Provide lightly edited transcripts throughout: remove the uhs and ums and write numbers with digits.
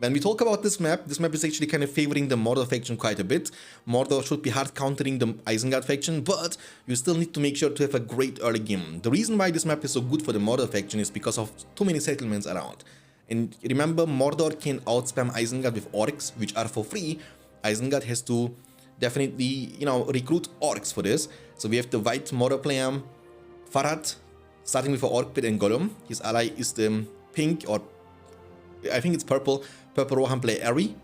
When we talk about this map is actually kind of favoring the Mordor faction quite a bit. Mordor should be hard countering the Isengard faction, but you still need to make sure to have a great early game. The reason why this map is so good for the Mordor faction is because of too many settlements around. And remember, Mordor can outspam Isengard with orcs, which are for free. Isengard has to definitely, recruit orcs for this. So we have the white Mordor player, Farad, starting with an orc pit and Gollum. His ally is the pink, or I think it's purple Rohan player Ari.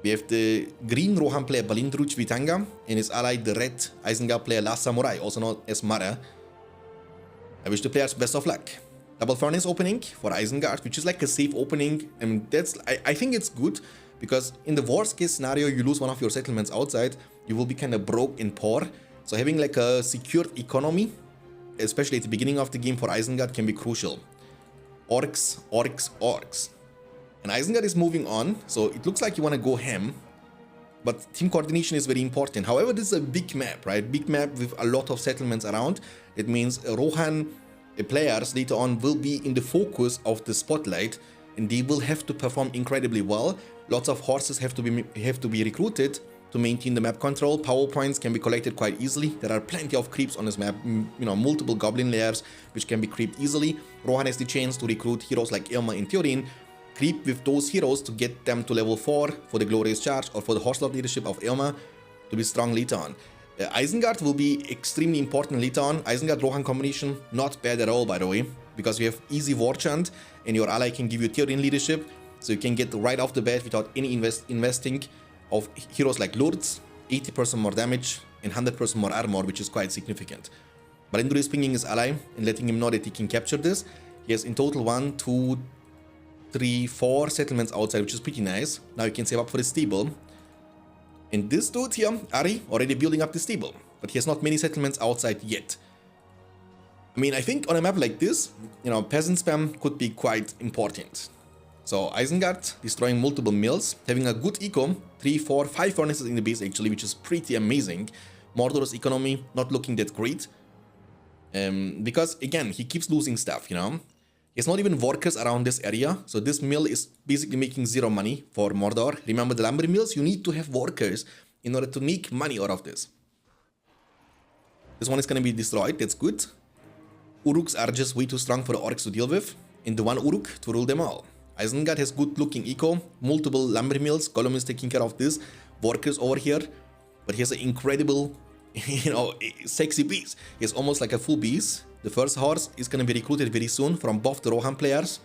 We have the green Rohan player Balindruch Vitanga, and his ally the red Isengard player Last Samurai, also known as Mara. I wish the players best of luck. Double furnace opening for Isengard, which is like a safe opening, and I think it's good, because in the worst case scenario you lose one of your settlements outside, you will be kind of broke and poor. So having like a secured economy, especially at the beginning of the game for Isengard, can be crucial. Orcs, orcs, orcs. And Isengard is moving on, so it looks like you want to go ham, but team coordination is very important. However, this is a big map, right? Big map with a lot of settlements around. It means Rohan players later on will be in the focus of the spotlight, and they will have to perform incredibly well. Lots of horses have to be recruited to maintain the map control. Power points can be collected quite easily. There are plenty of creeps on this map, multiple goblin layers which can be creeped easily. Rohan has the chance to recruit heroes like Ilma and Theorin, creep with those heroes to get them to level 4 for the glorious charge, or for the horse lord leadership of Ilma to be strong later on. Isengard will be extremely important later on. Isengard Rohan combination, not bad at all, by the way, because you have easy war chant and your ally can give you Theorin leadership, so you can get right off the bat without any investing of heroes like Lords, 80% more damage and 100% more armor, which is quite significant. Balindru is pinging his ally and letting him know that he can capture this. He has in total 1, 2, 3, 4 settlements outside, which is pretty nice. Now you can save up for the stable. And this dude here, Ari, already building up the stable, but he has not many settlements outside yet. I mean, I think on a map like this, peasant spam could be quite important. So Isengard destroying multiple mills, having a good eco, 3, 4, 5 furnaces in the base actually, which is pretty amazing. Mordor's economy not looking that great, because again, he keeps losing stuff, There's not even workers around this area, so this mill is basically making zero money for Mordor. Remember, the lumber mills, you need to have workers in order to make money out of this. This one is going to be destroyed, that's good. Uruks are just way too strong for the orcs to deal with, and the one Uruk to rule them all. Isengard has good looking eco, multiple lumber mills, Gollum is taking care of this, workers over here, but he has an incredible, sexy beast. He has almost like a full beast. The first horse is going to be recruited very soon from both the Rohan players.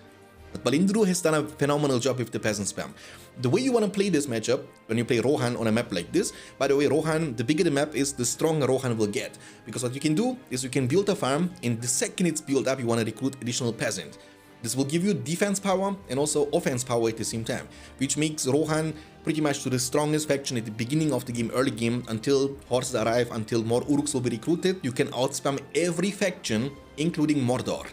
But Balindru has done a phenomenal job with the peasant spam. The way you want to play this matchup, when you play Rohan on a map like this, by the way, Rohan, the bigger the map is, the stronger Rohan will get. Because what you can do is you can build a farm, and the second it's built up, you want to recruit additional peasant. This will give you defense power and also offense power at the same time, which makes Rohan pretty much to the strongest faction at the beginning of the game, early game, until horses arrive, until more Uruks will be recruited. You can outspam every faction, including Mordor,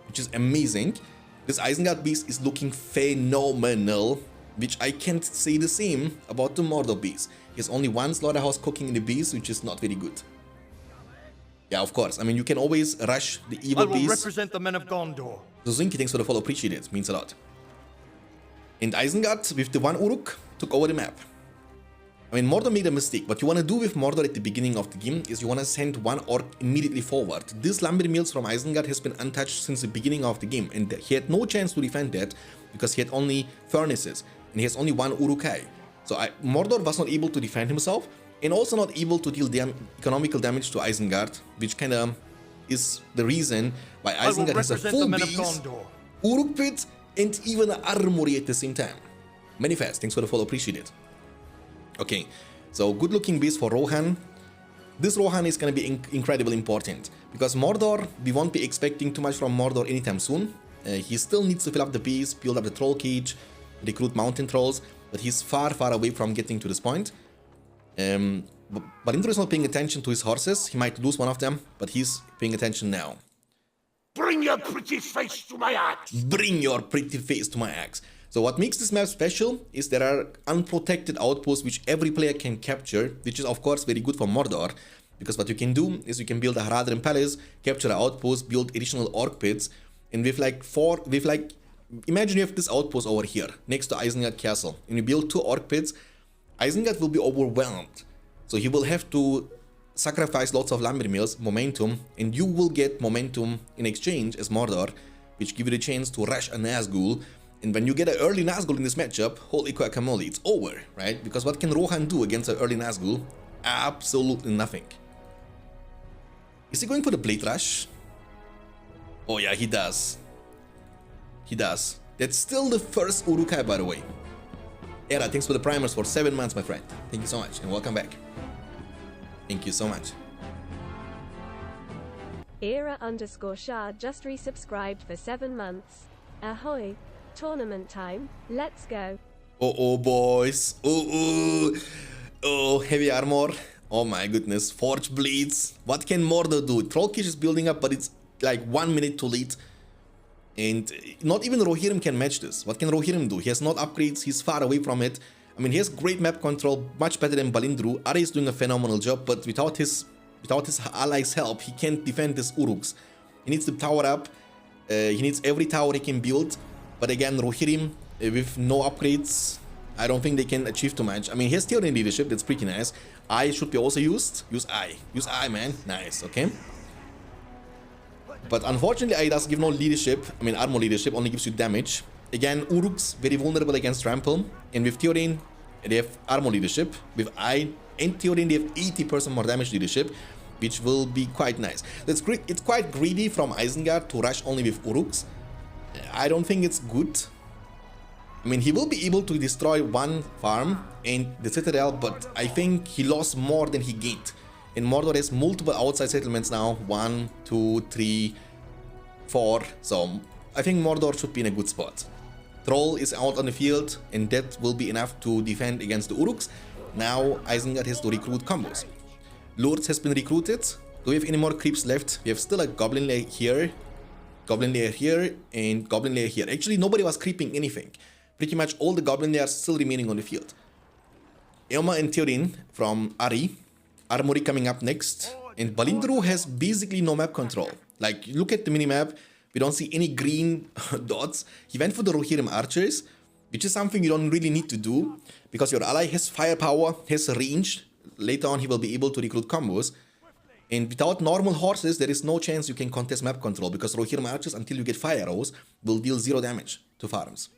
which is amazing. This Isengard beast is looking phenomenal, which I can't say the same about the Mordor beast. He has only one slaughterhouse cooking in the beast, which is not very good. Yeah, of course. I mean, you can always rush the evil beast. I will represent the men of Gondor. Zinky, thanks for the follow, appreciate it, means a lot. And Isengard, with the one Uruk, took over the map. I mean, Mordor made a mistake. What you want to do with Mordor at the beginning of the game is you want to send one orc immediately forward. This lumber mills from Isengard has been untouched since the beginning of the game, and he had no chance to defend that because he had only furnaces, and he has only one Urukai. So Mordor was not able to defend himself, and also not able to deal economical damage to Isengard, which kind of is the reason why Isengard has a full base, Uruk pit, and even an armory at the same time. Manifest, thanks for the follow, appreciate it. Okay, so good looking base for Rohan. This Rohan is going to be incredibly important, because Mordor, we won't be expecting too much from Mordor anytime soon. He still needs to fill up the base, build up the troll cage, recruit mountain trolls, but he's far away from getting to this point. Balindru is not paying attention to his horses. He might lose one of them, but he's paying attention now. Bring your pretty face to my axe! Bring your pretty face to my axe. So what makes this map special is there are unprotected outposts which every player can capture, which is of course very good for Mordor, because what you can do is you can build a Haradrim palace, capture an outpost, build additional orc pits, and with like imagine you have this outpost over here, next to Isengard Castle, and you build 2 orc pits. Isengard will be overwhelmed, so he will have to sacrifice lots of lumber mills, momentum, and you will get momentum in exchange as Mordor, which give you the chance to rush a Nazgul. And when you get an early Nazgul in this matchup, holy guacamole, it's over, right? Because what can Rohan do against an early Nazgul? Absolutely nothing. Is he going for the Blade Rush? Oh yeah, he does. He does. That's still the first Uruk-hai, by the way. Era, thanks for the primers for 7 months, my friend. Thank you so much, and welcome back. Thank you so much. Era_Shah just resubscribed for 7 months. Ahoy! Tournament time. Let's go. Oh, boys. Oh, heavy armor. Oh my goodness. Forge Blades. What can Mordor do? Trollkish is building up, but it's like 1 minute too late. And not even Rohirrim can match this. What can Rohirrim do? He has not upgrades. He's far away from it. I mean, he has great map control, much better than Balindru. Ari is doing a phenomenal job, but without his allies' help, he can't defend his Uruks. He needs to tower up. He needs every tower he can build. But again, Rohirrim, with no upgrades, I don't think they can achieve too much. I mean, he has Theoden leadership, that's pretty nice. Eye should be also used. Use Eye. Use Eye, man. Nice, okay? But unfortunately, Eye doesn't give no leadership. I mean, armor leadership only gives you damage. Again, Uruks, very vulnerable against Trample. And with Theoden, they have armor leadership. With Eye and Theoden, they have 80% more damage leadership, which will be quite nice. That's great. It's quite greedy from Isengard to rush only with Uruks. I don't think it's good. I mean, he will be able to destroy 1 farm and the Citadel, but I think he lost more than he gained. And Mordor has multiple outside settlements now. 1, 2, 3, 4. So I think Mordor should be in a good spot. Troll is out on the field, and that will be enough to defend against the Uruks. Now Isengard has to recruit combos. Lords has been recruited. Do we have any more creeps left? We have still a Goblin Lair here, Goblin Lair here, and Goblin Lair here. Actually, nobody was creeping anything. Pretty much all the Goblin Lairs still remaining on the field. Eomer and Theoden from Ari. Armory coming up next. And Balindru has basically no map control. Like, look at the minimap. We don't see any green dots. He went for the Rohirrim archers, which is something you don't really need to do, because your ally has firepower, has range. Later on, he will be able to recruit combos. And without normal horses, there is no chance you can contest map control, because Rohirrim archers, until you get fire arrows, will deal 0 damage to farms.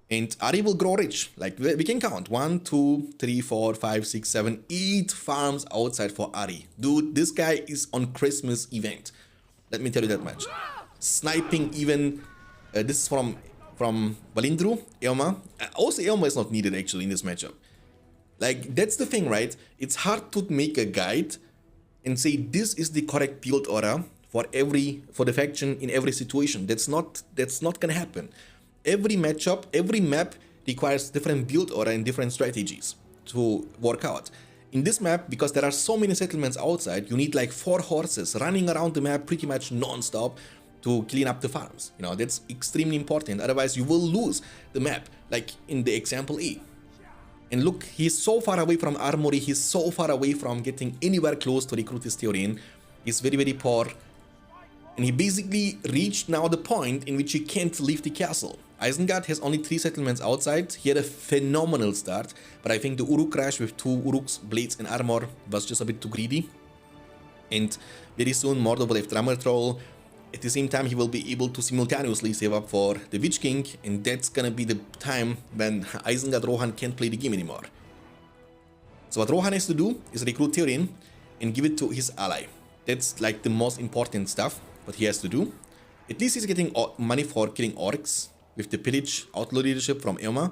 And Ari will grow rich. Like, we can count 1, 2, 3, 4, 5, 6, 7, 8 farms outside for Ari. Dude, this guy is on Christmas event. Let me tell you that much. Sniping even. This is from Balindru, Eomer. Also, Eomer is not needed actually in this matchup. Like, that's the thing, right? It's hard to make a guide and say this is the correct build order for the faction in every situation. That's not gonna happen. Every matchup, every map requires different build order and different strategies to work out. In this map, because there are so many settlements outside, you need like 4 horses running around the map pretty much non-stop to clean up the farms. You know, that's extremely important. Otherwise, you will lose the map, like in the example A. And look, he's so far away from armory, he's so far away from getting anywhere close to recruit his Theoden. He's very, very poor. And he basically reached now the point in which he can't leave the castle. Isengard has only 3 settlements outside. He had a phenomenal start, but I think the Uruk crash with 2 Uruks, blades and armor was just a bit too greedy. And very soon Mordor will have Drummer Troll. At the same time, he will be able to simultaneously save up for the Witch King, and that's gonna be the time when Isengard Rohan can't play the game anymore. So what Rohan has to do is recruit Theoden and give it to his ally. That's like the most important stuff, what he has to do. At least he's getting money for killing orcs with the pillage outlaw leadership from Eomer.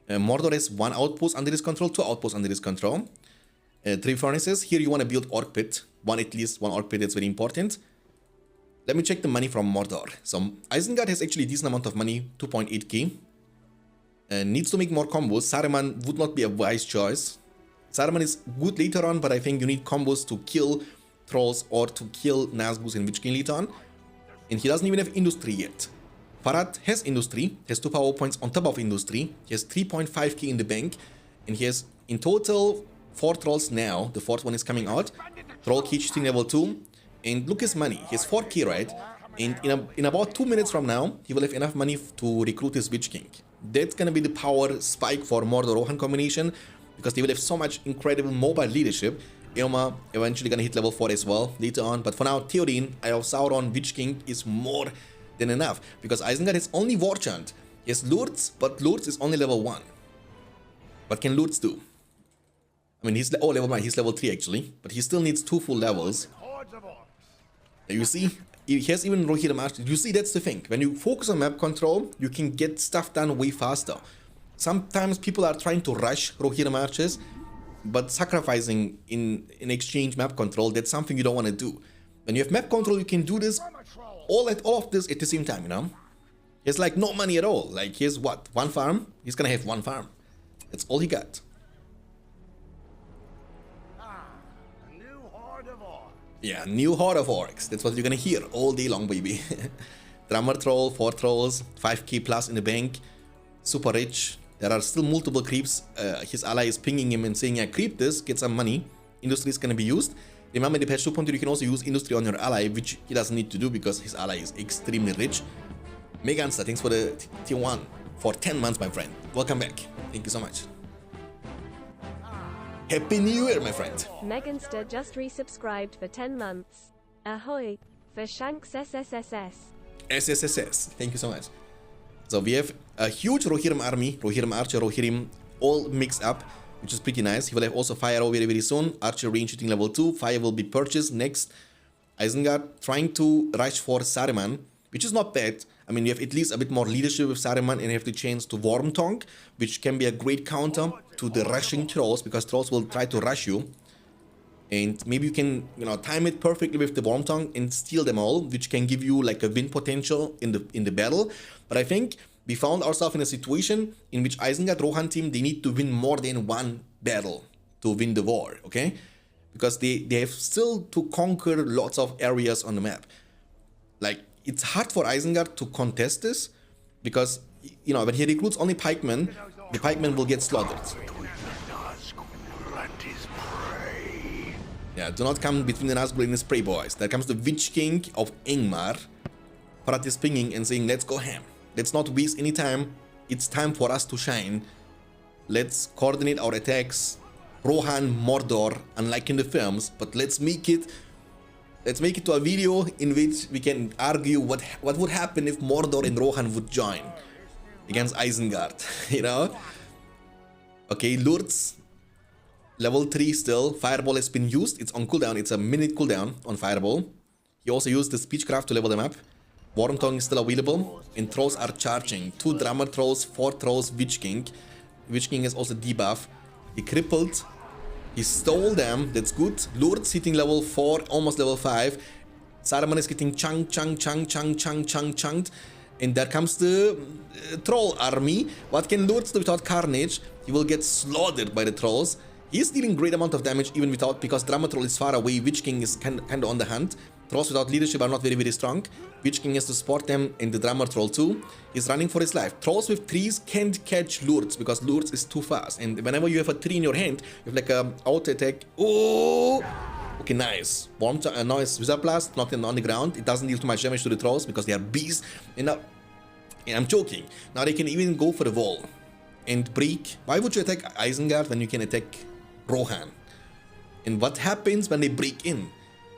Mordor has 1 outpost under his control, 2 outposts under his control. 3 furnaces. Here you want to build orc pit. At least one orc pit, that's very important. Let me check the money from Mordor. So Isengard has actually a decent amount of money, 2.8k. Needs to make more combos. Saruman would not be a wise choice. Saruman is good later on, but I think you need combos to kill trolls or to kill Nazgûls and Witch King later on. And he doesn't even have industry yet. Farad has industry, has 2 power points on top of industry. He has 3.5k in the bank, and he has in total 4 trolls now. The 4th one is coming out. Troll Cage level 2. And look his money. He has 4k, right? And in about 2 minutes from now, he will have enough money to recruit his Witch King. That's gonna be the power spike for Mordor Rohan combination, because they will have so much incredible mobile leadership. Ilma eventually gonna hit level 4 as well later on, but for now, Theoden, Eye of Sauron, Witch King is more than enough, because Isengard has only War Chant. He has Lurtz, but Lurtz is only level 1. What can Lurtz do? I mean, he's level 1, he's level 3 actually, but he still needs 2 full levels. You see, he has even Rohirrim Archer. You see, that's the thing. When you focus on map control, you can get stuff done way faster. Sometimes people are trying to rush Rohirrim Archers, but sacrificing in exchange map control, that's something you don't want to do. When you have map control, you can do this, all of this at the same time, you know? He has like no money at all. Like, he has what? 1 farm? He's gonna have 1 farm. That's all he got. Yeah, new horde of orcs. That's what you're gonna hear all day long, baby. Drummer troll, 4 trolls, 5k plus in the bank, super rich. There are still multiple creeps. His ally is pinging him and saying, yeah, creep this, get some money. Industry is gonna be used. Remember, in the patch 2.2, you can also use industry on your ally, which he doesn't need to do because his ally is extremely rich. Meganster, thanks for the tier 1 for 10 months, my friend. Welcome back. Thank you so much. Happy New Year, my friend. Meganster just resubscribed for 10 months. Ahoy for Shanks SSSS. SSSS. Thank you so much. So we have a huge Rohirrim army, Rohirrim Archer, Rohirrim, all mixed up, which is pretty nice. He will have also Fire Arrow very, very soon. Archer range shooting level 2. Fire will be purchased next. Isengard trying to rush for Saruman, which is not bad. I mean, you have at least a bit more leadership with Saruman, and you have the chance to Wormtongue, which can be a great counter to the rushing trolls, because trolls will try to rush you. And maybe you can, you know, time it perfectly with the Wormtongue and steal them all, which can give you like a win potential in the battle. But I think we found ourselves in a situation in which Isengard Rohan team, they need to win more than 1 battle to win the war, okay? Because they have still to conquer lots of areas on the map. Like, it's hard for Isengard to contest this, because, you know, when he recruits only pikemen, the pikemen will get slaughtered. Yeah, do not come between the Nazgul and the Spray Boys. There comes the Witch King of Ingmar. Parat is pinging and saying, let's go ham. Let's not waste any time. It's time for us to shine. Let's coordinate our attacks. Rohan, Mordor, unlike in the films, but let's make it to a video in which we can argue what would happen if Mordor and Rohan would join against Isengard, you know? Okay, Lurtz, level 3 still. Fireball has been used. It's on cooldown. It's a minute cooldown on Fireball. He also used the Speechcraft to level them up. Wormtongue is still available, and trolls are charging. 2 Drummer Trolls, 4 Trolls, Witch King. Witch King is also debuff. He crippled. He stole them. That's good. Lurtz hitting level 4, almost level 5. Saruman is getting chunked. And there comes the troll army. What can Lurtz do without carnage? He will get slaughtered by the trolls. He is dealing great amount of damage even without, because Drummer Troll is far away. Witch King is kind of on the hunt. Trolls without leadership are not very, very strong. Witch King has to support them, and the Drummer Troll too. He's running for his life. Trolls with 3s can't catch Lurtz because Lurtz is too fast. And whenever you have a 3 in your hand, you have like a auto attack. Oh! Okay, nice. Nice Wizard Blast, not on the ground. It doesn't deal too much damage to the trolls because they are beasts. And now, I'm joking. Now they can even go for the wall and break. Why would you attack Isengard when you can attack Rohan? And what happens when they break in?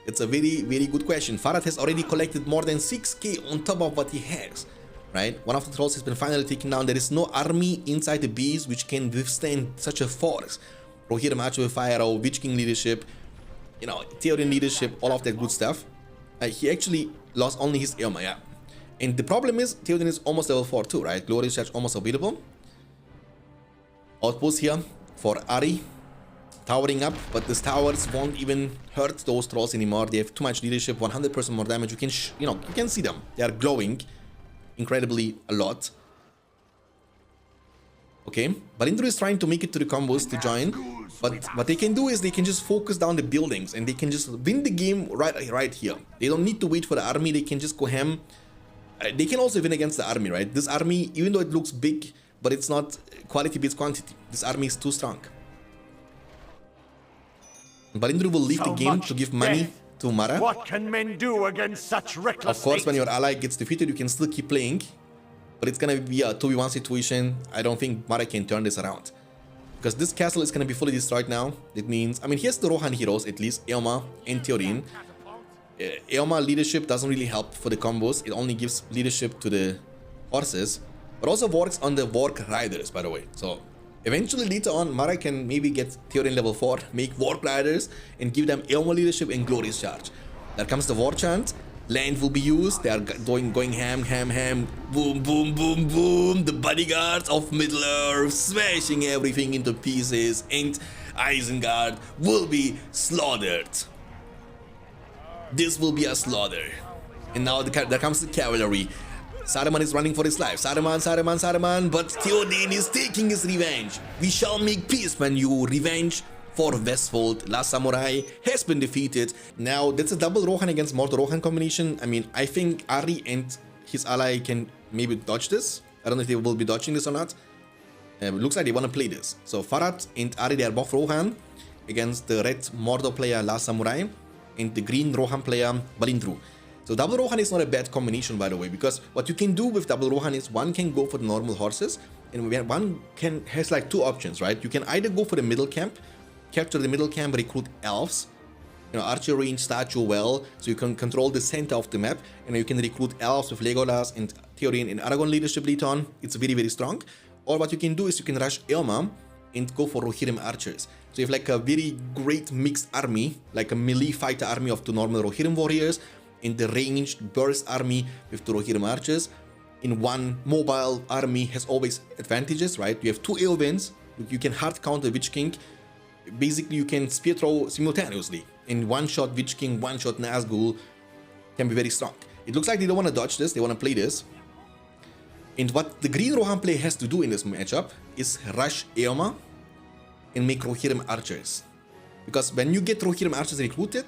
It's a very, very good question. Farad has already collected more than 6k on top of what he has, right? One of the trolls has been finally taken down. There is no army inside the bees which can withstand such a force. Rohirrim Archer with Fire Arrow, Witch King leadership, you know, Theoden leadership, all of that good stuff. He actually lost only his Ilma, yeah. And the problem is, Theoden is almost level 4 too, right? Glorious Charge almost available. Outpost here for Ari. Towering up, but these towers won't even hurt those trolls anymore. They have too much leadership, 100% more damage. You can, you can see them. They are glowing incredibly a lot. Okay, Balindru is trying to make it to the combos to join, but what they can do is they can just focus down the buildings and they can just win the game right here. They don't need to wait for the army. They can just go ham. They can also win against the army, right? This army, even though it looks big, but it's not quality beats quantity. This army is too strong. Balindru will leave the game to give money to Mara. What can men do against such reckless Of course, when hate? your ally gets defeated, you can still keep playing. But it's gonna be a 2v1 situation. I don't think Mara can turn this around. Because this castle is gonna be fully destroyed now. That means, I mean, here's the Rohan heroes, at least, Eoma and Theorin. Eoma leadership doesn't really help for the combos. It only gives leadership to the horses. But also works on the Warg Riders, by the way. So, eventually later on, Mara can maybe get Theorin level 4, make Warg Riders, and give them Eoma leadership and Glorious Charge. There comes the War Chant. Land will be used. They are going ham, boom, boom, boom, boom. The bodyguards of Middle-earth smashing everything into pieces, and Isengard will be slaughtered. This will be a slaughter. And now there comes the cavalry. Saruman is running for his life. Saruman, but Theoden is taking his revenge. We shall make peace when you revenge. For Westfold, Last Samurai has been defeated. Now, that's a double Rohan against Mordor Rohan combination. I mean, I think Ari and his ally can maybe dodge this. I don't know if they will be dodging this or not. It looks like they want to play this. So, Farad and Ari, they are both Rohan against the red Mordor player Last Samurai and the green Rohan player Balindru. So, double Rohan is not a bad combination, by the way, because what you can do with double Rohan is one can go for the normal horses and one has like two options, right? You can either go for the middle camp, capture the middle camp, recruit elves, archer range statue well, so you can control the center of the map, and you can recruit elves with Legolas and Theorin and Aragorn leadership later on. It's very, very strong. Or what you can do is you can rush Eoma and go for Rohirrim archers. So you have like a very great mixed army, like a melee fighter army of the normal Rohirrim warriors, and the ranged burst army with the Rohirrim archers. In one mobile army has always advantages, right? You have two Eowyn's, you can hard counter Witch King. Basically, you can spear throw simultaneously. In one shot Witch King, one shot Nazgul can be very strong. It looks like they don't want to dodge this, they want to play this. And what the green Rohan player has to do in this matchup is rush Eoma and make Rohirrim archers. Because when you get Rohirrim archers recruited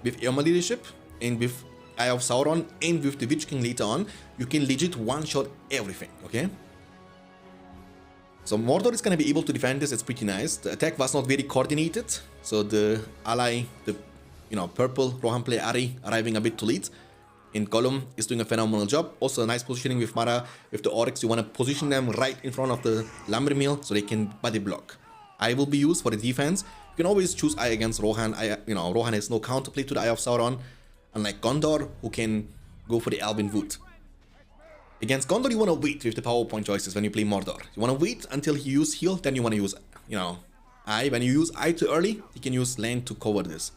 with Eoma leadership and with Eye of Sauron and with the Witch King later on, you can legit one-shot everything, okay? So Mordor is going to be able to defend this. It's pretty nice. The attack was not very coordinated, so the ally, the purple Rohan player Ari arriving a bit too late. And Gollum is doing a phenomenal job. Also a nice positioning with Mara. With the Oryx, you want to position them right in front of the lumber mill so they can body block. Eye will be used for the defense. You can always choose Eye against Rohan. Rohan has no counterplay to the Eye of Sauron, unlike Gondor, who can go for the Alvin Wood. Against Gondor, you want to wait with the PowerPoint choices when you play Mordor. You want to wait until he uses heal, then you want to use, Eye. When you use Eye too early, you can use land to cover this,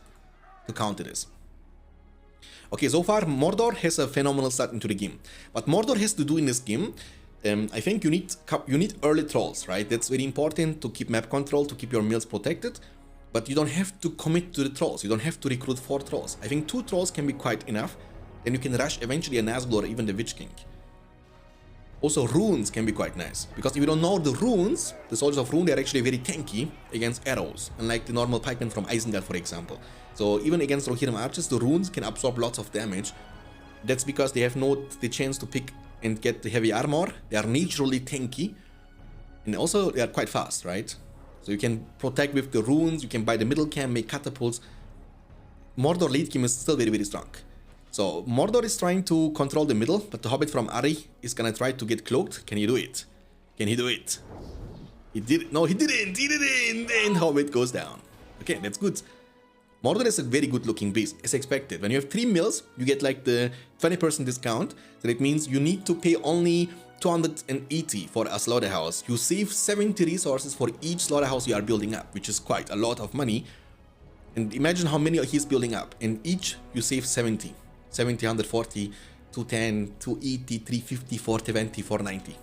to counter this. Okay, so far Mordor has a phenomenal start into the game. What Mordor has to do in this game, I think you need early trolls, right? That's very important to keep map control, to keep your mills protected. But you don't have to commit to the trolls. You don't have to recruit 4 trolls. I think 2 trolls can be quite enough. Then you can rush eventually a Nazgul or even the Witch King. Also, runes can be quite nice, because if you don't know the runes, the soldiers of Rune, they are actually very tanky against arrows, unlike the normal pikemen from Isengard, for example. So even against Rohirrim archers, the runes can absorb lots of damage. That's because they have the chance to pick and get the heavy armor. They are naturally tanky, and also they are quite fast, right? So you can protect with the runes, you can buy the middle camp, make catapults. Mordor late game is still very, very strong. So Mordor is trying to control the middle, but the Hobbit from Ari is gonna try to get cloaked. Can he do it? Can he do it? He did it. No, he didn't. He didn't. And Hobbit goes down. Okay, that's good. Mordor is a very good looking base, as expected. When you have 3 mills, you get like the 20% discount. So that means you need to pay only 280 for a slaughterhouse. You save 70 resources for each slaughterhouse you are building up, which is quite a lot of money. And imagine how many he's building up. In each, you save 70. 70, 140, 210, 280, 350, 420, 490.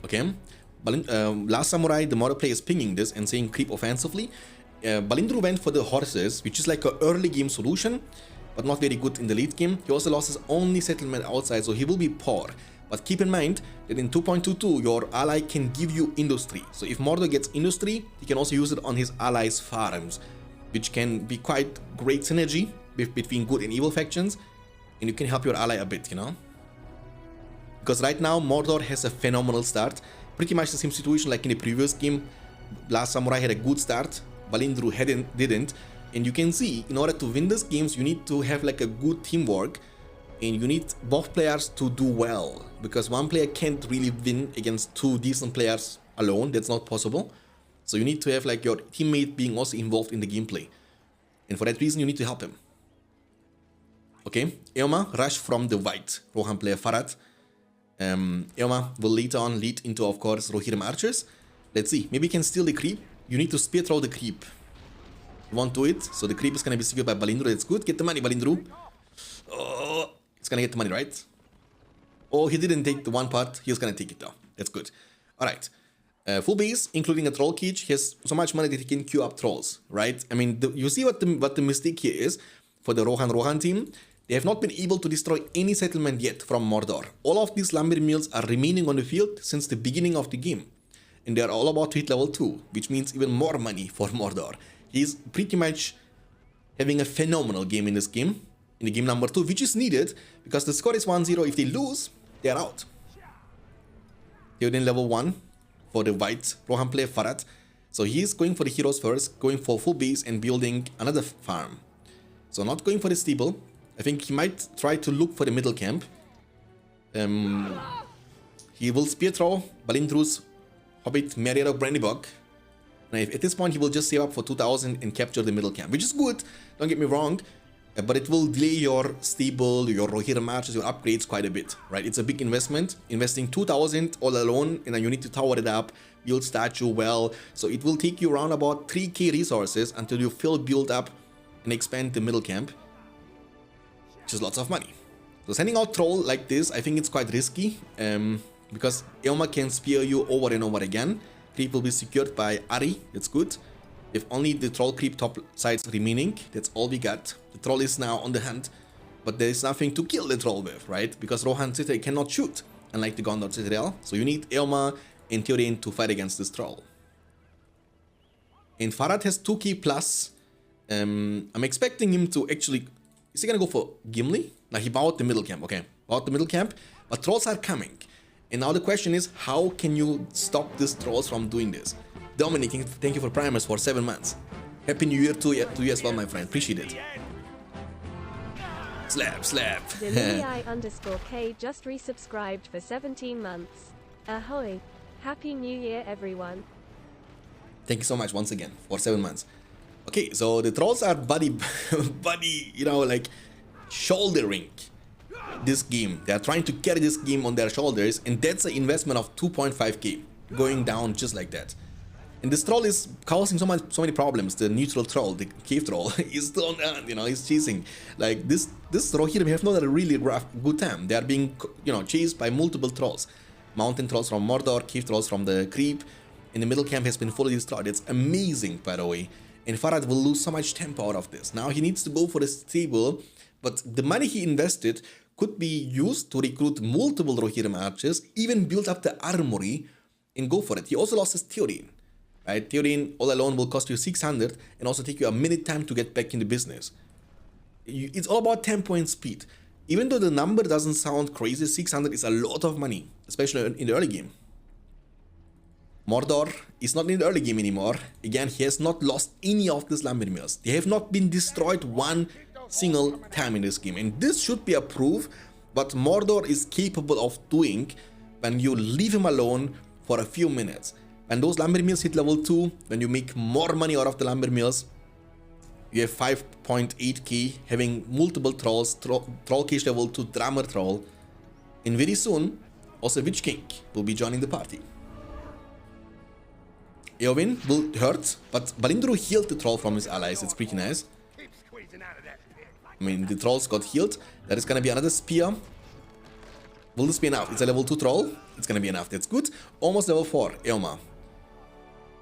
Okay? Last Samurai, the Mordor player is pinging this and saying creep offensively. Balindru went for the horses, which is like an early game solution, but not very good in the late game. He also lost his only settlement outside, so he will be poor. But keep in mind that in 2.22, your ally can give you industry. So if Mordor gets industry, he can also use it on his allies' farms, which can be quite great synergy between good and evil factions, and you can help your ally a bit, Because right now, Mordor has a phenomenal start. Pretty much the same situation like in the previous game. Last Samurai had a good start, Balindru didn't. And you can see, in order to win these games, you need to have like a good teamwork, and you need both players to do well, because one player can't really win against two decent players alone. That's not possible. So you need to have like your teammate being also involved in the gameplay, and for that reason you need to help him. Okay, Elma rush from the white Rohan player Farad. Elma will later on lead into, of course, Rohirrim archers. Let's see, maybe you can steal the creep. You need to spear throw the creep. You won't do it, so the creep is gonna be secured by Balindru. That's good. Get the money, Balindru. Oh, it's gonna get the money, right? Oh, he didn't take the one part. He's gonna take it though. That's good. Alright. Full base, including a troll cage. He has so much money that he can queue up trolls, right? I mean, you see what the mistake here is for the Rohan team. They have not been able to destroy any settlement yet from Mordor. All of these lumber mills are remaining on the field since the beginning of the game. And they are all about to hit level 2, which means even more money for Mordor. He's pretty much having a phenomenal game in this game, in the game number 2, which is needed because the score is 1-0. If they lose, they are out. They're in level 1 for the white Rohan player Farad. So he's going for the heroes first, going for full base and building another farm. So not going for the steeple. I think he might try to look for the middle camp. He will spear throw Balindru's Hobbit Marriott of Brandybog. Now, at this point, he will just save up for 2000 and capture the middle camp, which is good, don't get me wrong, but it will delay your stable, your Rohirrim marches, your upgrades quite a bit, right? It's a big investment, investing 2000 all alone, and then you need to tower it up, build statue well, so it will take you around about 3k resources until you build up and expand the middle camp, which is lots of money. So sending out troll like this, I think it's quite risky, because Elma can spear you over and over again. Creep will be secured by Ari, that's good. If only the troll creep top sides remaining, that's all we got. The troll is now on the hunt, but there is nothing to kill the troll with, right? Because Rohan Citadel cannot shoot, unlike the Gondor Citadel. So you need Elma and Theoden to fight against this troll. And Farad has 2k plus. I'm expecting him to actually... Is he gonna go for Gimli? Now he bought the middle camp, okay. Bought the middle camp, but trolls are coming. And now the question is, how can you stop these trolls from doing this? Dominic, thank you for primers for 7 months. Happy New Year to you as well, my friend. Appreciate it. Slap, slap. Delii_K just resubscribed for 17 months. Ahoy. Happy New Year, everyone. Thank you so much once again for 7 months. Okay, so the trolls are buddy, you know, like shouldering this game. They are trying to carry this game on their shoulders, and that's an investment of 2.5k going down just like that. And this troll is causing so many problems. The neutral troll, the cave troll, is still on, you know, he's chasing. Like this Rohirrim have not a really good time. They are being, you know, chased by multiple trolls. Mountain trolls from Mordor, cave trolls from the creep. And the middle camp has been fully destroyed. It's amazing, by the way. And Farad will lose so much tempo out of this. Now he needs to go for a stable, but the money he invested could be used to recruit multiple Rohirrim archers, even build up the armory and go for it. He also lost his Theoden. Right? Theoden all alone will cost you 600 and also take you a minute time to get back in the business. It's all about tempo and speed. Even though the number doesn't sound crazy, 600 is a lot of money, especially in the early game. Mordor is not in the early game anymore. Again, he has not lost any of these lumber mills. They have not been destroyed one single time in this game. And this should be a proof what Mordor is capable of doing when you leave him alone for a few minutes. When those lumber mills hit level 2, when you make more money out of the lumber mills, you have 5.8k, having multiple trolls, troll cage level 2, drummer troll, and very soon, also Witch King will be joining the party. Eowyn will hurt, but Balindru healed the troll from his allies, it's pretty nice. I mean, the trolls got healed. There is gonna be another spear. Will this be enough? It's a level 2 troll. It's gonna be enough, that's good. Almost level 4, Eoma.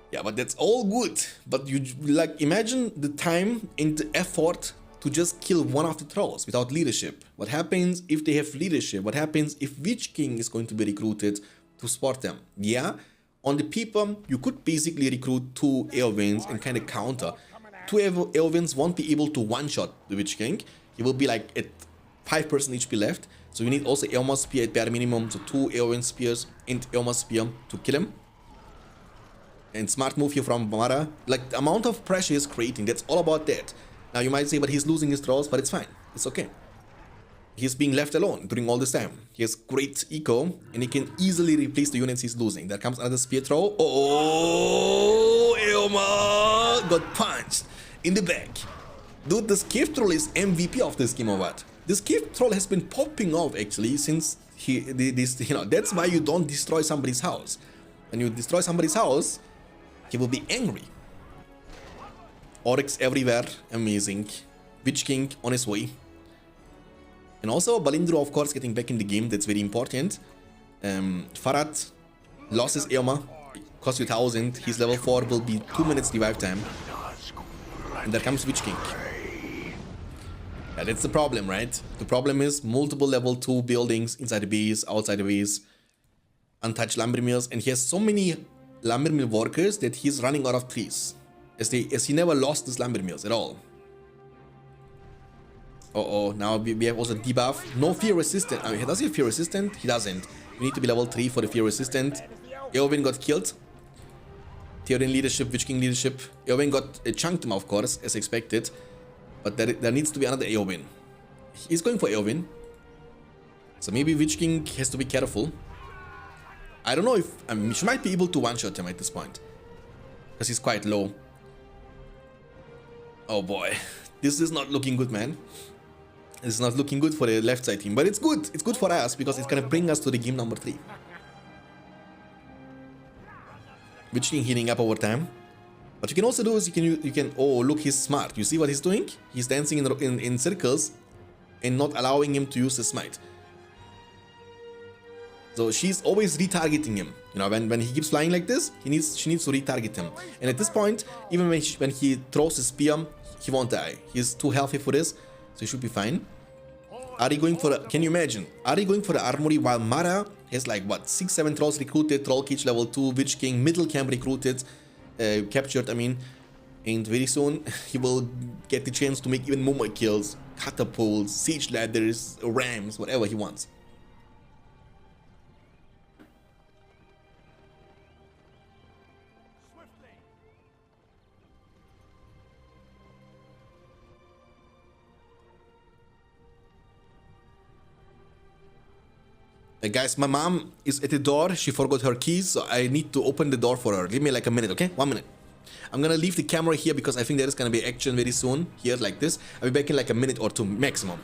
Yeah, but that's all good. But you, like, imagine the time and the effort to just kill one of the trolls without leadership. What happens if they have leadership? What happens if Witch King is going to be recruited to support them? Yeah, on the people, you could basically recruit 2 Eowens and kind of counter. 2 Eowens won't be able to one-shot the Witch King. He will be like at 5% HP left. So you need also Eoma's Spear at bare minimum. So 2 Eowyn Spears and Eoma's Spear to kill him. And smart move here from Mara. Like, the amount of pressure he's creating, that's all about that. Now, you might say, but he's losing his trolls, but it's fine. It's okay. He's being left alone during all this time. He has great eco, and he can easily replace the units he's losing. There comes another spear throw. Oh, Eoma got punched in the back. Dude, this cave troll is MVP of this game or what? This cave troll has been popping off actually since that's why you don't destroy somebody's house. When you destroy somebody's house, he will be angry. Oryx everywhere, amazing. Witch King on his way. And also Balindro, of course, getting back in the game, that's very important. Farad lost his Eoma, cost you 1000, his level 4 will be 2 minutes revive time. And there comes Witch King. Yeah, that's the problem, right? The problem is multiple level 2 buildings inside the base, outside the base, untouched lumber mills, and he has so many lumber mill workers that he's running out of trees. As he never lost his lumber mills at all. Uh-oh, now we have also debuff. No fear resistant. I mean, does he have fear resistant? He doesn't. We need to be level 3 for the fear resistant. Eowyn got killed. Theoden leadership, Witch King leadership. Eowyn got chunked him, of course, as expected. But there needs to be another Eowyn. He's going for Eowyn. So maybe Witch King has to be careful. I don't know if... I mean, she might be able to one-shot him at this point. Because he's quite low. Oh boy. This is not looking good, man. It's not looking good for the left side team, but it's good. It's good for us because it's gonna bring us to the game number 3. Witch King healing up over time. What you can also do is you can oh look, he's smart. You see what he's doing? He's dancing in circles and not allowing him to use his smite. So she's always retargeting him. You know, when he keeps flying like this, she needs to retarget him. And at this point, even when he throws his spear, he won't die. He's too healthy for this, so he should be fine. Ari going for can you imagine? Ari going for the armory while Mara has like what 6-7 trolls recruited, troll cage level 2, Witch King, middle camp recruited, captured, I mean, and very soon he will get the chance to make even more kills, catapults, siege ladders, rams, whatever he wants. Guys, my mom is at the door. She forgot her keys, so I need to open the door for her. Give me like a minute, okay? 1 minute. I'm gonna leave the camera here because I think there is gonna be action very soon. Here, like this. I'll be back in like a minute or 2 maximum.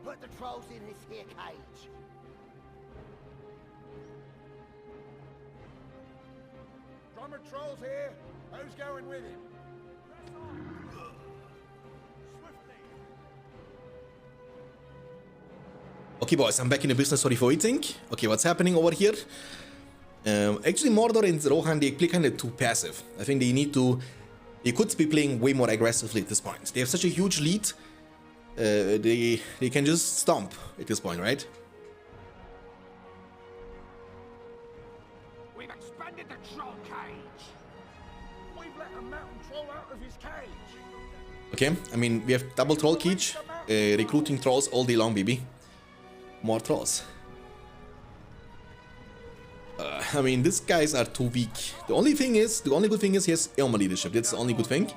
Put the trolls in this here cage. Drummer Troll's here. Who's going with him? Okay, boys, I'm back in the business. Sorry for waiting. Okay, what's happening over here? Actually, Mordor and Rohan, they play kind of too passive. I think they could be playing way more aggressively at this point. They have such a huge lead. They can just stomp at this point, right? We've expanded the troll cage. We've let a mountain troll out of his cage. Okay, I mean, we have double troll cage, recruiting trolls all day long, baby. More trolls. I mean, these guys are too weak. The only good thing is he has Eoma leadership. That's the only good thing.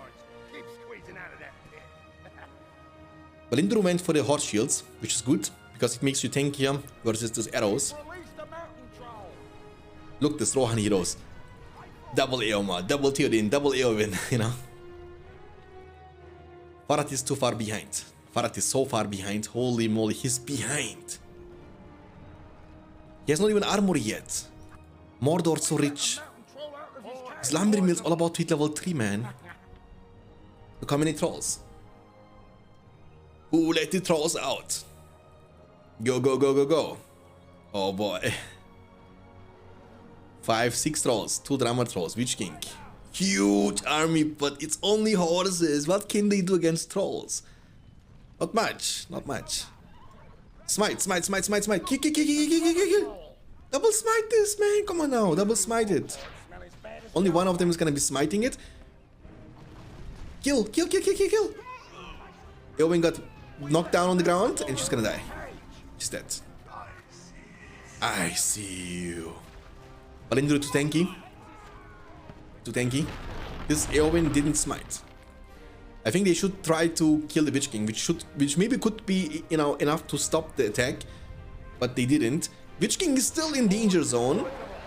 Balindro went for the horse shields, which is good, because it makes you tankier versus these arrows. Look, this Rohan heroes. Double Eoma, double Theoden, double Eowyn, you know. Farad is too far behind. Farad is so far behind. Holy moly, he's behind. He has not even armor yet. Mordor so rich. His lumber mill's all about to hit level 3, man. Look how many trolls. Ooh, let the trolls out. Go, go, go, go, go. Oh boy. 5, 6 trolls. 2 drummer trolls. Witch King. huge army, but it's only horses. What can they do against trolls? Not much, not much. Smite, smite, smite, smite, smite. Kick, kick, kick, kick, kick, kick, kick. Double smite this, man. Come on now, double smite it. Only one of them is gonna be smiting it. Kill, kill, kill, kill, kill, kill. Eowyn got knocked down on the ground and she's gonna die. She's dead. I see you. Balindru too tanky. Too tanky. This Eowyn didn't smite. I think they should try to kill the Witch King, which maybe could be, you know, enough to stop the attack, but they didn't. Witch King is still in danger zone.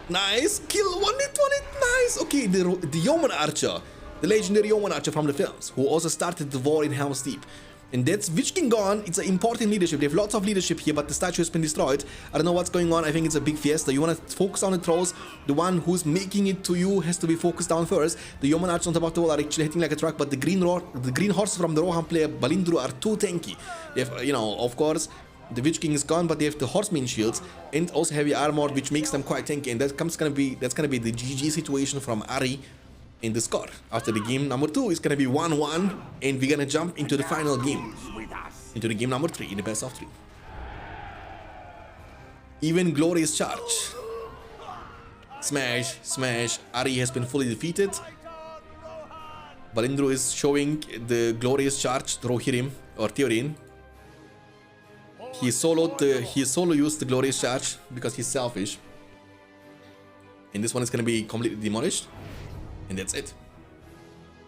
Nice. Kill. One it. Nice. Okay, the Yeoman Archer, the legendary Yeoman Archer from the films, who also started the war in Helm's Deep. And that's Witch King gone. It's an important leadership. They have lots of leadership here, but the statue has been destroyed. I don't know what's going on. I think it's a big fiesta. You want to focus on the trolls. The one who's making it to you has to be focused down first. The Yeoman Archers on top of the wall are actually hitting like a truck, but the green horses from the Rohan player Balindru are too tanky. They have, you know, of course, the Witch King is gone, but they have the horseman shields and also heavy armor, which makes them quite tanky. And that's gonna be the GG situation from Ari. In the score. After the game number 2 is gonna be 1-1, and we're gonna jump into the final game, into the game number 3 in the best of 3. Even glorious charge. Smash, smash. Ari has been fully defeated. Balindru is showing the glorious charge to Rohirrim or Theoden. He solo used the glorious charge because he's selfish. And this one is gonna be completely demolished. And that's it.